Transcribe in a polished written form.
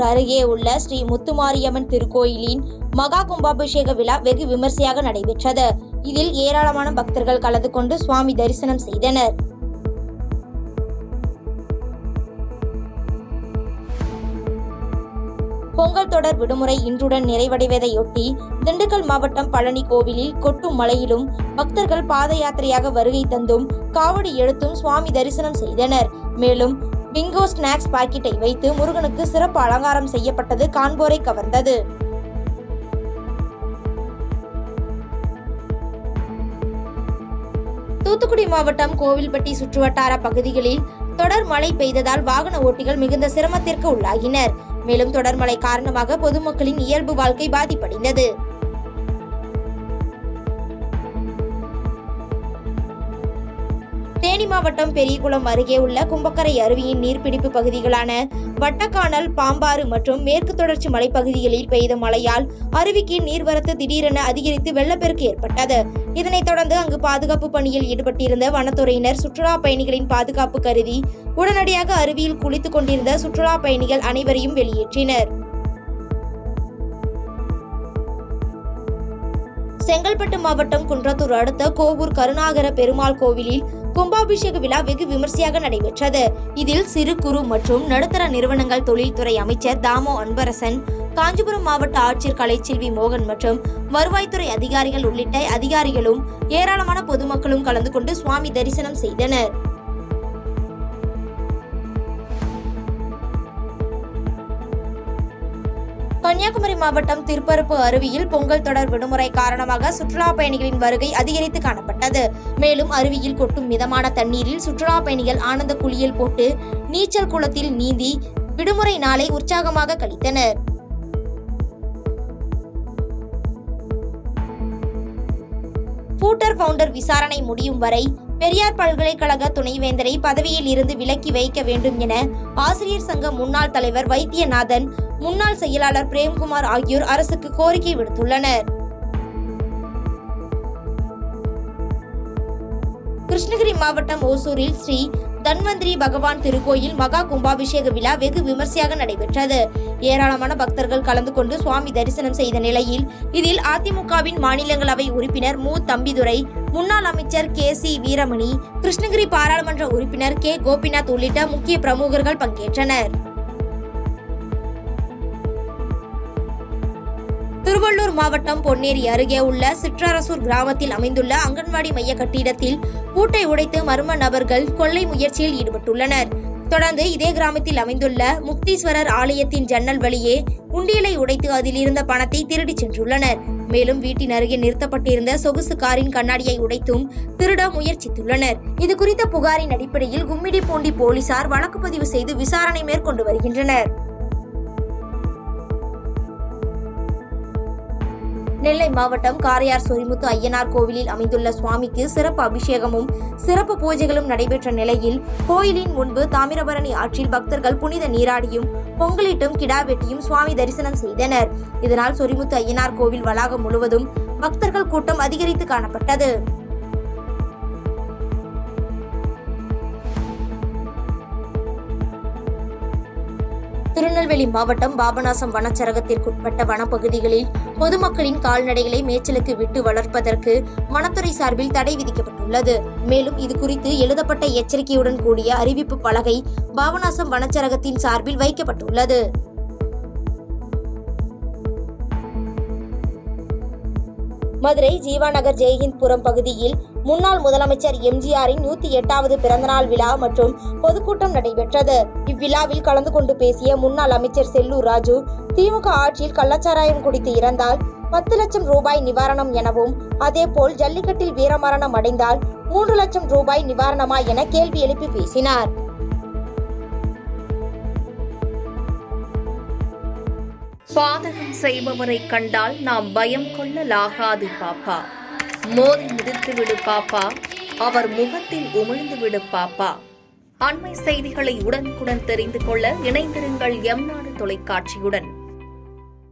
குன்றத்தூர் அருகே உள்ள ஸ்ரீ முத்துமாரியம்மன் திருக்கோயிலின் மகா கும்பாபிஷேக விழா வெகு விமர்சையாக நடைபெற்றது. இதில் ஏராளமான பக்தர்கள் கலந்து கொண்டு சுவாமி தரிசனம் செய்தனர். பொங்கல் தொடர் விடுமுறை இன்றுடன் நிறைவடைவதையொட்டி திண்டுக்கல் மாவட்டம் பழனி கோவிலில் கொட்டும் மழையிலும் பக்தர்கள் பாத யாத்திரையாக வருகை தந்தும் காவடி எடுத்தும் சுவாமி தரிசனம் செய்தனர். மேலும் பிங்கோ ஸ்நாக்ஸ் பாக்கெட்டை வைத்து முருகனுக்கு சிறப்பு அலங்காரம் செய்யப்பட்டது காண்போரை கவர்ந்தது. தூத்துக்குடி மாவட்டம் கோவில்பட்டி சுற்றுவட்டார பகுதிகளில் தொடர் மழை பெய்ததால் வாகன ஓட்டிகள் மிகுந்த சிரமத்திற்கு உள்ளாகினர். மேலும் தொடர் மழை காரணமாக பொதுமக்களின் இயல்பு வாழ்க்கை பாதிப்படைந்தது. தேனி மாவட்டம் பெரியகுளம் அருகே உள்ள கும்பக்கரை அருவியின் நீர்பிடிப்பு பகுதிகளான வட்டக்கானல், பாம்பாறு மற்றும் மேற்கு தொடர்ச்சி மலைப்பகுதிகளில் பெய்த மழையால் அருவிக்கு நீர்வரத்து திடீரென அதிகரித்து வெள்ளப்பெருக்கு ஏற்பட்டது. இதனைத் தொடர்ந்து அங்கு பாதுகாப்பு பணியில் ஈடுபட்டிருந்த வனத்துறையினர் சுற்றுலா பயணிகளின் பாதுகாப்பு கருதி உடனடியாக அருவியில் குளித்துக் கொண்டிருந்த சுற்றுலா பயணிகள் அனைவரையும் வெளியேற்றினர். செங்கல்பட்டு மாவட்டம் குன்றத்தூர் அடுத்த கோவூர் கருணாகர பெருமாள் கோவிலில் கும்பாபிஷேக விழா வெகு விமர்சையாக நடைபெற்றது. இதில் சிறு குறு மற்றும் நடுத்தர நிறுவனங்கள் தொழில்துறை அமைச்சர் தாமோ அன்பரசன், காஞ்சிபுரம் மாவட்ட ஆட்சியர் கலைச்செல்வி மோகன் மற்றும் வருவாய்த்துறை அதிகாரிகள் உள்ளிட்ட அதிகாரிகளும் ஏராளமான பொதுமக்களும் கலந்து கொண்டு சுவாமி தரிசனம் செய்தனர். கன்னியாகுமரி மாவட்டம் திருப்பரப்பு அருவியில் பொங்கல் தொடர் விடுமுறை காரணமாக சுற்றுலா பயணிகளின் வருகை அதிகரித்து காணப்பட்டது. மேலும் அருவியில் கொட்டும் மிதமான தண்ணீரில் சுற்றுலா பயணிகள் ஆனந்த குளியல் போட்டு நீச்சல் குளத்தில் நீந்தி விடுமுறை நாளை உற்சாகமாக கழித்தனர். பூட்டர் ஃபவுண்டர் விசாரணை முடியும் வரை பெரியார் பல்கலைக்கழக துணைவேந்தரை பதவியில் இருந்து விலக்கி வைக்க வேண்டும் என ஆசிரியர் சங்க முன்னாள் தலைவர் வைத்தியநாதன், முன்னாள் செயலாளர் பிரேம்குமார் ஆகியோர் அரசுக்கு கோரிக்கை விடுத்துள்ளனர். கிருஷ்ணகிரி மாவட்டம் ஓசூரில் ஸ்ரீ தன்வந்திரி பகவான் திருக்கோயில் மகா கும்பாபிஷேக விழா வெகு விமர்சையாக நடைபெற்றது. ஏராளமான பக்தர்கள் கலந்து கொண்டு சுவாமி தரிசனம் செய்த நிலையில் இதில் அதிமுகவின் மாநிலங்களவை உறுப்பினர் மு. தம்பிதுரை, முன்னாள் அமைச்சர் கே.சி. வீரமணி, கிருஷ்ணகிரி பாராளுமன்ற உறுப்பினர் கே. கோபிநாத் உள்ளிட்ட முக்கிய பிரமுகர்கள் பங்கேற்றனர். திருவள்ளூர் மாவட்டம் பொன்னேரி அருகே உள்ள சிற்றரசூர் கிராமத்தில் அமைந்துள்ள அங்கன்வாடி மைய கட்டிடத்தில் பூட்டை உடைத்து மர்ம நபர்கள் கொள்ளை முயற்சியில் ஈடுபட்டுள்ளனர். தொடர்ந்து இதே கிராமத்தில் அமைந்துள்ள முக்தீஸ்வரர் ஆலயத்தின் ஜன்னல் வழியே உண்டியலை உடைத்து அதில் இருந்த பணத்தை திருடி சென்றுள்ளனர். மேலும் வீட்டின் அருகே நிறுத்தப்பட்டிருந்த சொகுசு காரின் கண்ணாடியை உடைத்தும் திருட முயற்சித்துள்ளனர். இது குறித்த புகாரின் அடிப்படையில் கும்மிடிப்பூண்டி போலீசார் வழக்கு பதிவு செய்து விசாரணை மேற்கொண்டு வருகின்றனர். நெல்லை மாவட்டம் காரையார் சொரிமுத்து ஐயனார் கோவிலில் அமைந்துள்ள சுவாமிக்கு சிறப்பு அபிஷேகமும் சிறப்பு பூஜைகளும் நடைபெற்ற நிலையில் கோயிலின் முன்பு தாமிரபரணி ஆற்றில் பக்தர்கள் புனித நீராடியும் பொங்கலிட்டும் கிடா வெட்டியும் சுவாமி தரிசனம் செய்தனர். இதனால் சொரிமுத்து ஐயனார் கோவில் வளாகம் முழுவதும் பக்தர்கள் கூட்டம் அதிகரித்து காணப்பட்டது. திருநெல்வேலி மாவட்டம் பாபநாசம் வனச்சரகத்திற்குட்பட்ட வனப்பகுதிகளில் பொதுமக்களின் கால்நடைகளை மேய்ச்சலுக்கு விட்டு வளர்ப்பதற்கு வனத்துறை சார்பில் தடை விதிக்கப்பட்டுள்ளது. மேலும் இது குறித்து எழுதப்பட்ட எச்சரிக்கையுடன் கூடிய அறிவிப்பு பலகை பாபநாசம் வனச்சரகத்தின் சார்பில் வைக்கப்பட்டுள்ளது. மதுரை ஜீவாநகர் ஜெய்ஹிந்த்புரம் பகுதியில் முன்னாள் முதலமைச்சர் எம்ஜிஆரின் 108வது பிறந்தநாள் விழா மற்றும் பொதுக்கூட்டம் நடைபெற்றது. இவ்விழாவில் கலந்து கொண்டு பேசிய முன்னாள் அமைச்சர் செல்லூர் ராஜு, திமுக ஆட்சியில் கள்ளச்சாராயம் குடித்து இறந்தால் 10 லட்சம் ரூபாய் நிவாரணம் எனவும், அதேபோல் ஜல்லிக்கட்டில் வீரமரணம் அடைந்தால் 3 லட்சம் ரூபாய் நிவாரணமா என கேள்வி எழுப்பி பேசினார். பாதகம் செய்பவரை கண்டால் நாம் பயம் கொள்ளலாகாது பாப்பா. மோதி மிதித்து விடு பாப்பா, அவர் முகத்தில் உமிழ்ந்து விடு பாப்பா. அண்மை செய்திகளை உடனுக்குடன் தெரிந்து கொள்ள இணைந்திருங்கள் எம் நாடு தொலைக்காட்சியுடன்.